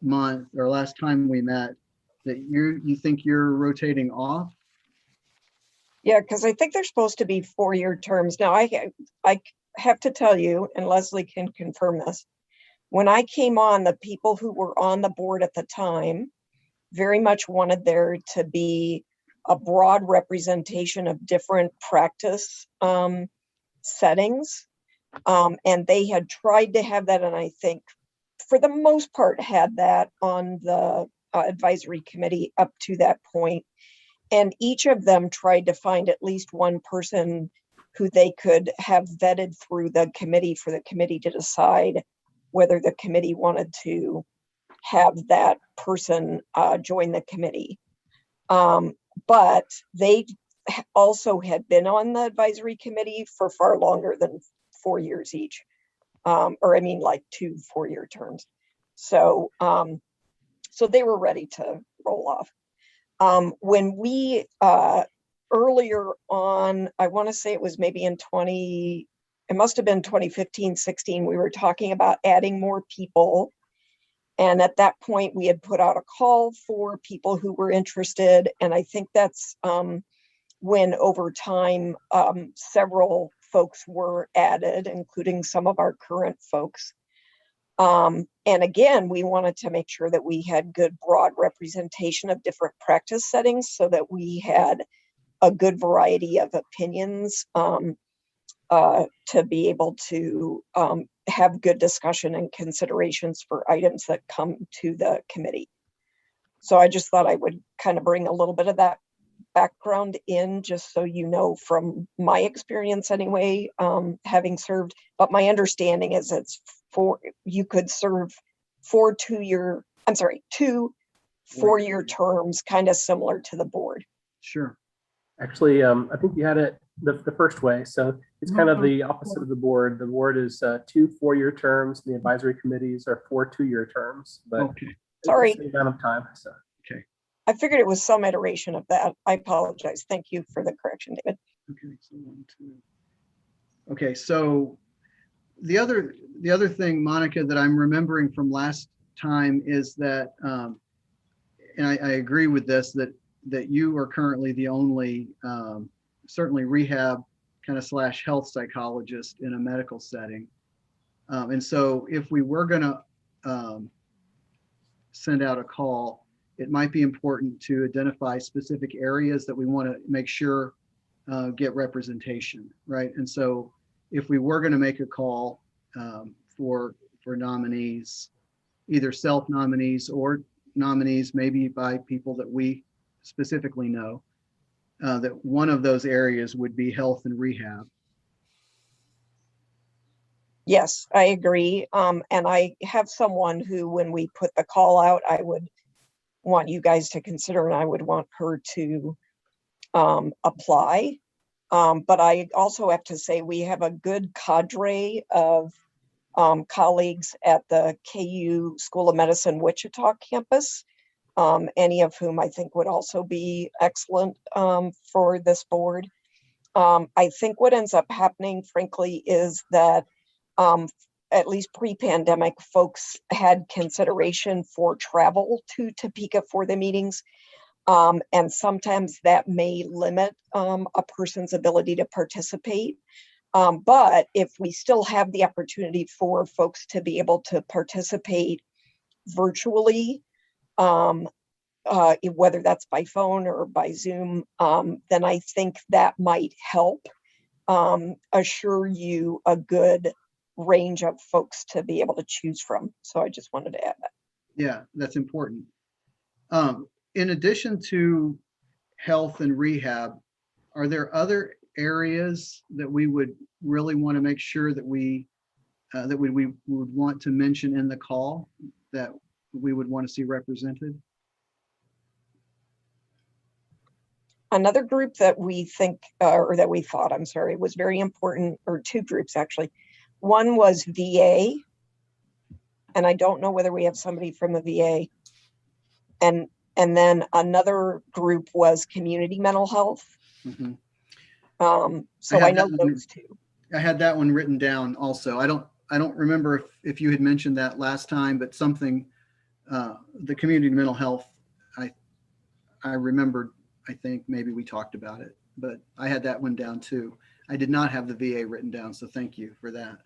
month or last time we met, that you think you're rotating off. Yeah, because I think they're supposed to be 4-year terms. Now, I have to tell you, and Leslie can confirm this, when I came on, the people who were on the board at the time very much wanted there to be a broad representation of different practice settings. And they had tried to have that, and I think for the most part had that on the advisory committee up to that point. And each of them tried to find at least one person who they could have vetted through the committee for the committee to decide whether the committee wanted to have that person join the committee. But they also had been on the advisory committee for far longer than 4 years each. Or I mean, like 2 4-year terms. So, so they were ready to roll off. When we, earlier on, I want to say it was maybe it must have been 2015, 16, we were talking about adding more people. And at that point, we had put out a call for people who were interested. And I think that's when over time, several folks were added, including some of our current folks. And again, we wanted to make sure that we had good broad representation of different practice settings so that we had a good variety of opinions to be able to have good discussion and considerations for items that come to the committee. So I just thought I would kind of bring a little bit of that background in, just so you know from my experience anyway, having served. But my understanding is you could serve 2 4-year terms, kind of similar to the board. Sure. Actually, I think you had it the first way. So it's kind of the opposite of the board. The board is 2 4-year terms. And the advisory committees are 4 2-year terms. But Okay. Sorry. It's the same amount of time. So. Okay. I figured it was some iteration of that. I apologize. Thank you for the correction, David. Okay. So 1, 2. Okay. So the other thing, Monica, that I'm remembering from last time is that, and I agree with this, that you are currently the only, certainly rehab kind of / health psychologist in a medical setting. And so if we were going to send out a call, it might be important to identify specific areas that we want to make sure get representation, right? And so if we were going to make a call for nominees, either self-nominees or nominees maybe by people that we specifically know, that one of those areas would be health and rehab. Yes, I agree. And I have someone who, when we put the call out, I would want you guys to consider, and I would want her to apply. But I also have to say we have a good cadre of colleagues at the KU School of Medicine Wichita campus, any of whom I think would also be excellent for this board. I think what ends up happening, frankly, is that at least pre-pandemic, folks had consideration for travel to Topeka for the meetings. And sometimes that may limit a person's ability to participate. But if we still have the opportunity for folks to be able to participate virtually, whether that's by phone or by Zoom, then I think that might help assure you a good range of folks to be able to choose from. So I just wanted to add that. Yeah, that's important. In addition to health and rehab, are there other areas that we would really want to make sure that we would want to mention in the call that we would want to see represented? Another group that we think, or that we thought, I'm sorry, was very important, or 2 groups actually. One was VA, and I don't know whether we have somebody from the VA. And then another group was community mental health. Mhm. So had I know that one. those two. I had that one written down also. I don't remember if you had mentioned that last time, but something, the community mental health, I remembered, I think maybe we talked about it, but I had that one down too. I did not have the VA written down, so thank you for that.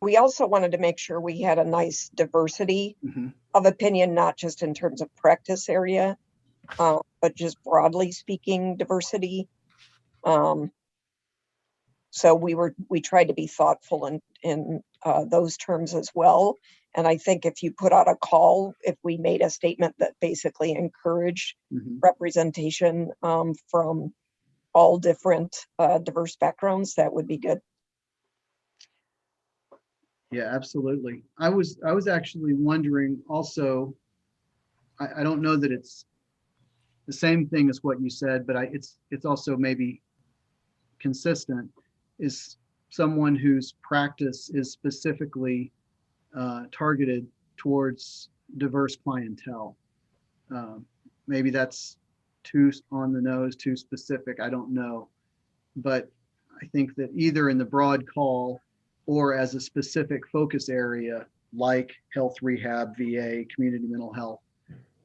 We also wanted to make sure we had a nice diversity Mhm. of opinion, not just in terms of practice area, but just broadly speaking diversity. So we tried to be thoughtful in those terms as well. And I think if you put out a call, if we made a statement that basically encouraged Mhm. representation from all different diverse backgrounds, that would be good. Yeah, absolutely. I was actually wondering also, I don't know that it's the same thing as what you said, but it's also maybe consistent, is someone whose practice is specifically targeted towards diverse clientele. Maybe that's too on the nose, too specific, I don't know. But I think that either in the broad call or as a specific focus area like health rehab, VA, community mental health,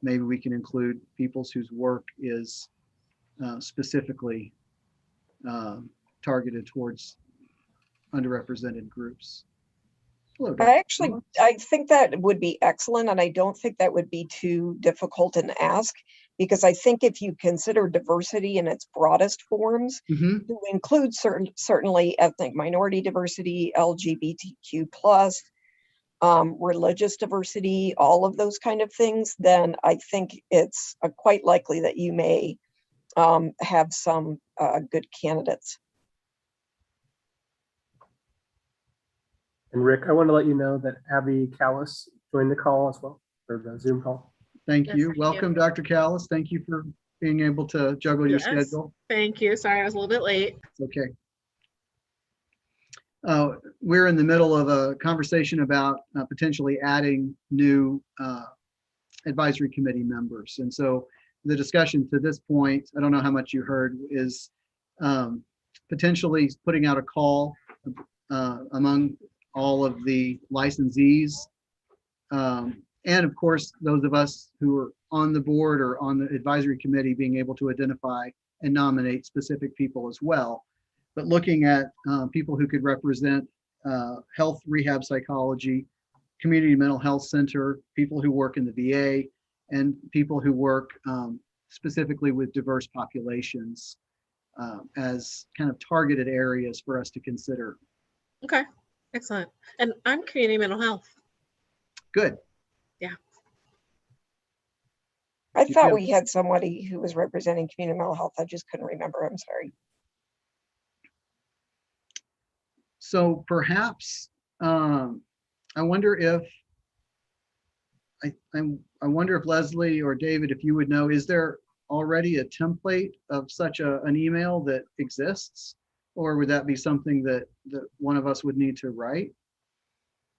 maybe we can include peoples whose work is specifically targeted towards underrepresented groups. Hello, Dr. Phillips. I think that would be excellent, and I don't think that would be too difficult an ask, because I think if you consider diversity in its broadest forms, Mhm. to include certainly ethnic minority diversity, LGBTQ plus, religious diversity, all of those kind of things, then I think it's quite likely that you may have some good candidates. And Rick, I want to let you know that Abby Callis joined the call as well, or the Zoom call. Thank Yes, you. thank you. Welcome, Dr. Callis. Thank you for being able to juggle your Yes. schedule. Thank you. Sorry, I was a little bit late. It's okay. We're in the middle of a conversation about potentially adding new advisory committee members. And so the discussion to this point, I don't know how much you heard, is potentially putting out a call among all of the licensees. And of course, those of us who are on the board or on the advisory committee being able to identify and nominate specific people as well. But looking at people who could represent health, rehab, psychology, community mental health center, people who work in the VA, and people who work specifically with diverse populations as kind of targeted areas for us to consider. Okay, excellent. And I'm community mental health. Good. Yeah. I thought Yeah. we had somebody who was representing community mental health. I just couldn't remember. I'm sorry. So perhaps I wonder if I wonder if Leslie or David, if you would know, is there already a template of such an email that exists, or would that be something that one of us would need to write?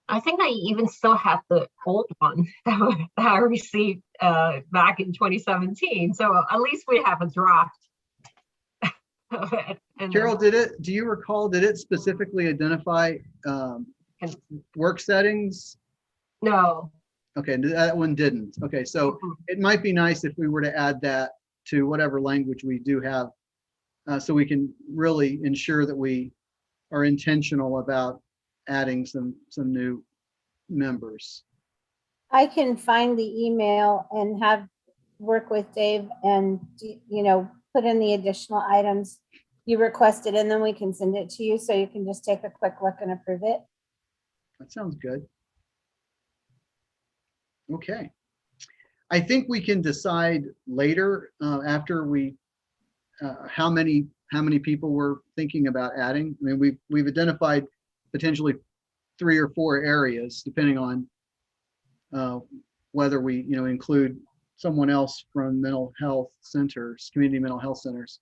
I think I even still have the old one that I received back in 2017. So at least we have a draft. And Carol, do you recall, did it specifically identify work settings? no. Okay, that one didn't. Okay, so it might be nice if we were to add that to whatever language we do have, so we can really ensure that we are intentional about adding some new members. I can find the email and work with Dave and, put in the additional items you requested, and then we can send it to you so you can just take a quick look and approve it. That sounds good. Okay. I think we can decide later after we how many people we're thinking about adding. I mean, we've identified potentially 3 or 4 areas, depending on whether we include someone else from mental health centers, community mental health centers.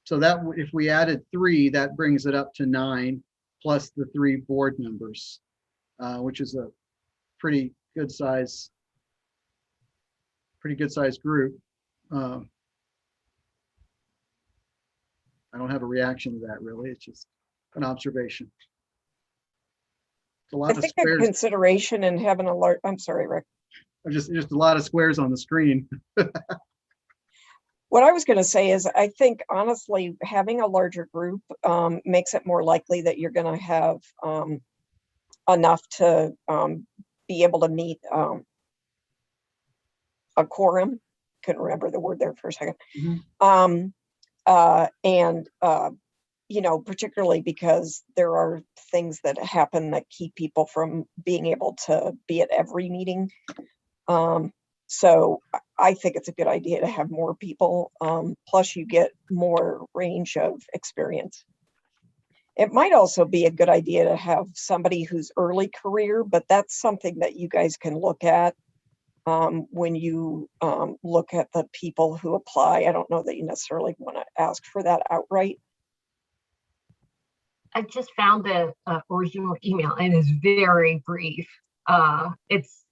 So that if we added 3, that brings it up to 9 plus the 3 board members, which is a pretty good size group. I don't have a reaction to that really. It's just an observation. It's a lot I of think a squares. consideration in having a large, I'm sorry, Rick. Just a lot of squares on the screen. What I was going to say is, I think honestly, having a larger group makes it more likely that you're going to have enough to be able to meet a quorum. Couldn't remember the word there for a second. You know, particularly because there are things that happen that keep people from being able to be at every meeting. So I think it's a good idea to have more people. Plus you get more range of experience. It might also be a good idea to have somebody who's early career, but that's something that you guys can look at when you look at the people who apply. I don't know that you necessarily want to ask for that outright. I just found the original email and it's very brief.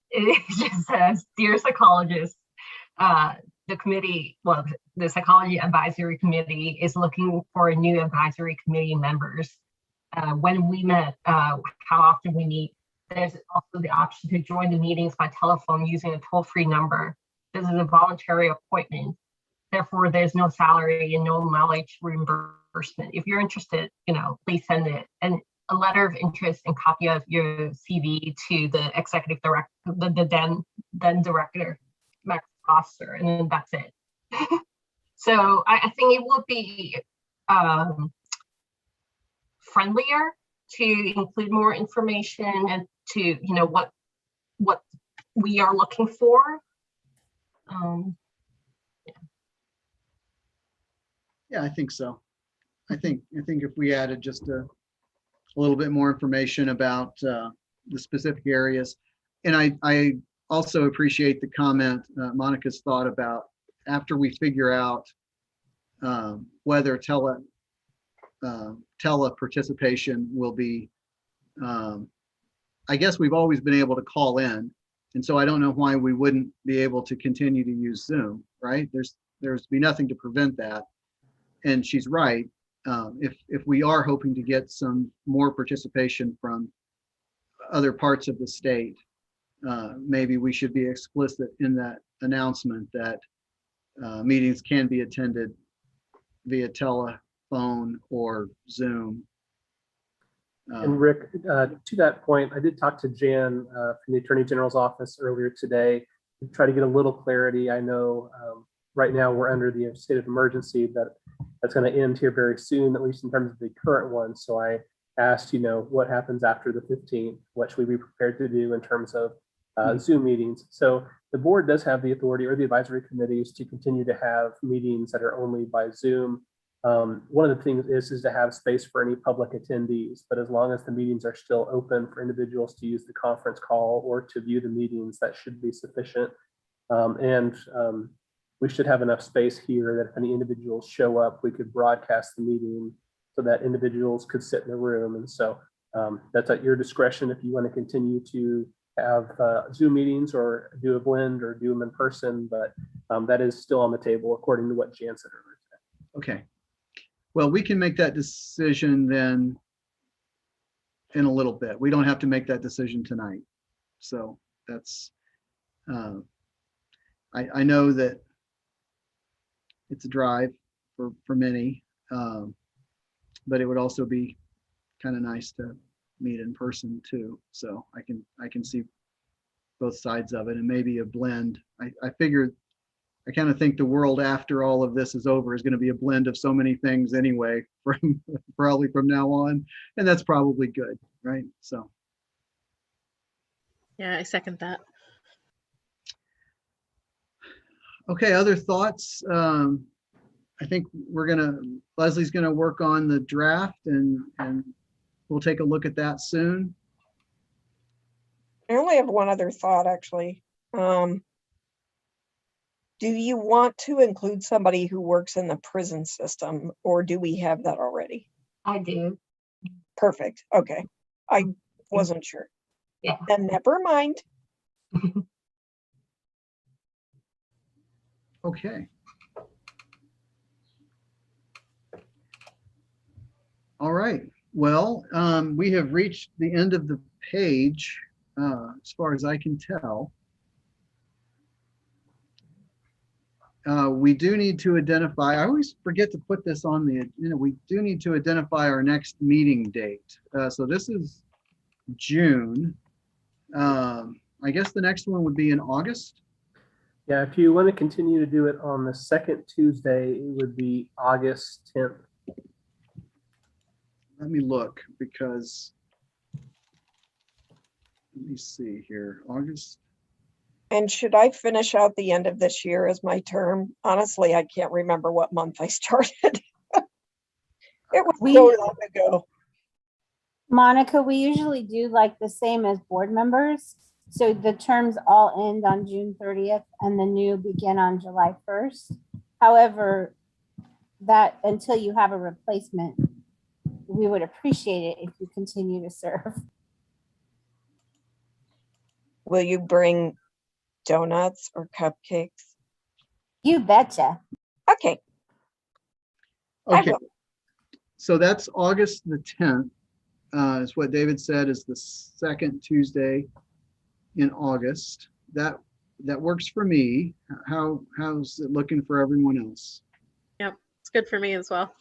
It just says, "Dear psychologist, the committee, well, the Psychology Advisory Committee is looking for new advisory committee members. When we met, how often we meet. There's also the option to join the meetings by telephone using a toll-free number. This is a voluntary appointment. Therefore, there's no salary and no mileage reimbursement. If you're interested, you know, please send it. And a letter of interest and copy of your CV to the executive director, the then director, Max Foster, and then that's it." So I think it would be friendlier to include more information and to, you know, what we are looking for. Yeah, I think so. I think if we added just a little bit more information about the specific areas. And I also appreciate the comment Monica's thought about after we figure out whether tele participation will be, I guess we've always been able to call in. And so I don't know why we wouldn't be able to continue to use Zoom, right? There's be nothing to prevent that. And she's right. If we are hoping to get some more participation from other parts of the state, maybe we should be explicit in that announcement that meetings can be attended via telephone or Zoom. And Rick, to that point, I did talk to Jan from the Attorney General's office earlier today to try to get a little clarity. I know right now we're under the state of emergency that's going to end here very soon, at least in terms of the current one. So I asked, you know, what happens after the 15th? What should we be prepared to do in terms of Zoom meetings? So the board does have the authority, or the advisory committees, to continue to have meetings that are only by Zoom. One of the things is to have space for any public attendees, but as long as the meetings are still open for individuals to use the conference call or to view the meetings, that should be sufficient. We should have enough space here that if any individuals show up, we could broadcast the meeting so that individuals could sit in the room. And so that's at your discretion if you want to continue to have Zoom meetings or do a blend or do them in person, but that is still on the table according to what Jan said earlier today. Okay. Well, we can make that decision then in a little bit. We don't have to make that decision tonight. So that's, I know that it's a drive for many, but it would also be kind of nice to meet in person too. So I can see both sides of it, and maybe a blend. I figured, I kind of think the world after all of this is over is going to be a blend of so many things anyway, from probably from now on, and that's probably good, right? So. Yeah, I second that. Okay, other thoughts? I think Leslie's gonna work on the draft and we'll take a look at that soon. I only have one other thought, actually. Do you want to include somebody who works in the prison system, or do we have that already? I do. Perfect. Okay. I wasn't sure. Yeah. Then never mind. Okay. All right. Well, we have reached the end of the page, as far as I can tell. We do need to identify, I always forget to put this on the, we do need to identify our next meeting date. So this is June. I guess the next one would be in August. Yeah, if you want to continue to do it on the second Tuesday, it would be August 10th. Let me look because, let me see here, August. And should I finish out the end of this year as my term? Honestly, I can't remember what month I started. It was so long ago. Monica, we usually do like the same as board members. So the terms all end on June 30th and the new begin on July 1st. However, that until you have a replacement, we would appreciate it if you continue to serve. Will you bring donuts or cupcakes? You betcha. Okay. I Okay, will. so that's August the 10th, is what David said is the second Tuesday in August. That works for me. How's it looking for everyone else? Yep, it's good for me as well.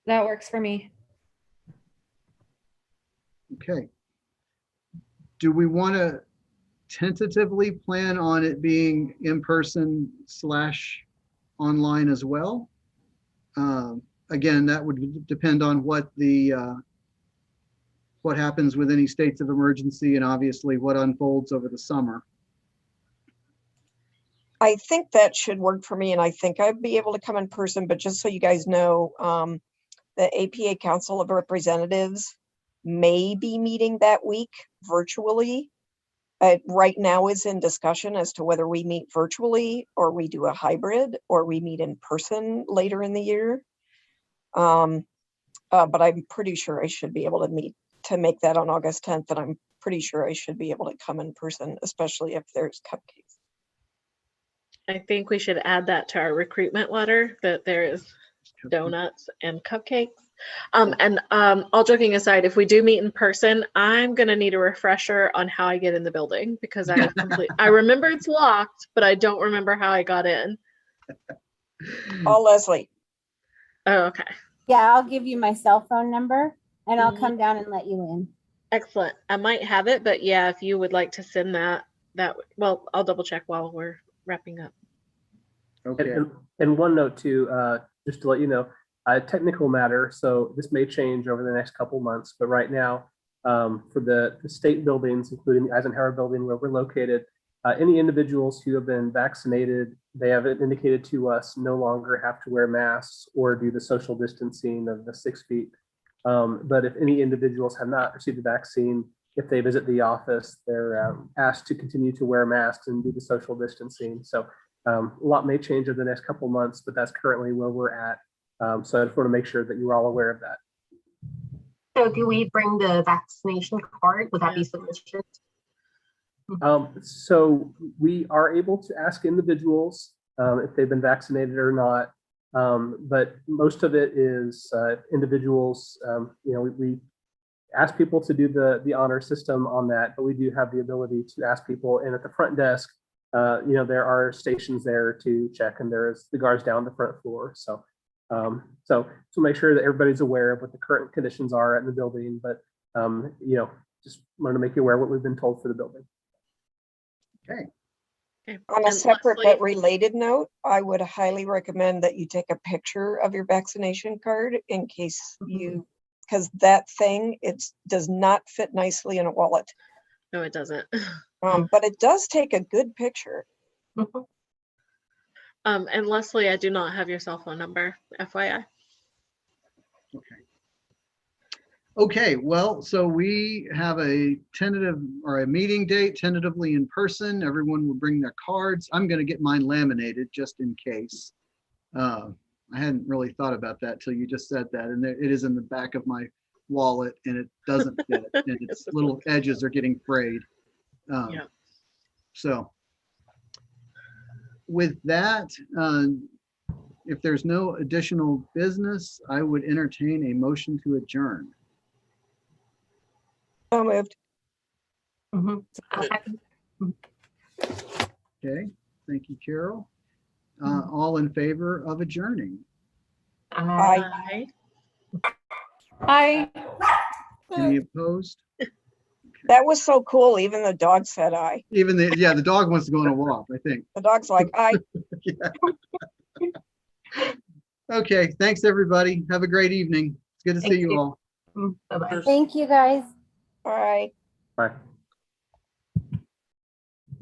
That works for me. Okay. Do we want to tentatively plan on it being in person / online as well? Again, that would depend on what happens with any states of emergency and obviously what unfolds over the summer. I think that should work for me, and I think I'd be able to come in person, but just so you guys know, the APA Council of Representatives may be meeting that week virtually. Right now is in discussion as to whether we meet virtually or we do a hybrid or we meet in person later in the year. But I'm pretty sure I should be able to make that on August 10th, and I'm pretty sure I should be able to come in person, especially if there's cupcakes. I think we should add that to our recruitment letter, that there is donuts and cupcakes. All joking aside, if we do meet in person, I'm gonna need a refresher on how I get in the building because I remember it's locked, but I don't remember how I got in. Oh, Leslie. Oh, okay. Yeah, I'll give you my cell phone number and I'll Mhm. come down and let you in. Excellent. I might have it, but yeah, if you would like to send that, well, I'll double check while we're wrapping up. Okay. And one note too, just to let you know, a technical matter, so this may change over the next couple months, but right now, for the state buildings, including the Eisenhower building where we're located, any individuals who have been vaccinated, they have indicated to us no longer have to wear masks or do the social distancing of the 6 feet. But if any individuals have not received the vaccine, if they visit the office, they're asked to continue to wear masks and do the social distancing. So a lot may change over the next couple months, but that's currently where we're at. So I just want to make sure that you're all aware of that. So do we bring the vaccination card? Would that be sufficient? So we are able to ask individuals if they've been vaccinated or not, but most of it is individuals. We ask people to do the honor system on that, but we do have the ability to ask people. And at the front desk, there are stations there to check, and there's the guards down the front floor. So make sure that everybody's aware of what the current conditions are in the building, but just wanted to make you aware of what we've been told for the building. Okay. On a And separate Leslie- but related note, I would highly recommend that you take a picture of your vaccination card in case because that thing, it does not fit nicely in a wallet. No, it doesn't. But it does take a good picture. And Leslie, I do not have your cell phone number, FYI. Okay. Okay, well, so we have a tentative or a meeting date tentatively in person. Everyone will bring their cards. I'm going to get mine laminated just in case. I hadn't really thought about that till you just said that. And it is in the back of my wallet and it doesn't fit and its little edges are getting frayed. Yeah. So with that, if there's no additional business, I would entertain a motion to adjourn. So moved. Mhm. Okay, thank you, Carol. All in favor of adjourning? Aye. Bye. Any opposed? That was so cool. Even the dog said aye. Even the dog wants to go on a walk, I think. The dog's like, aye. Yeah. Okay, thanks, everybody. Have a great evening. It's good to see Thank you you. all. Bye-bye. Thank you, guys. All right. Bye.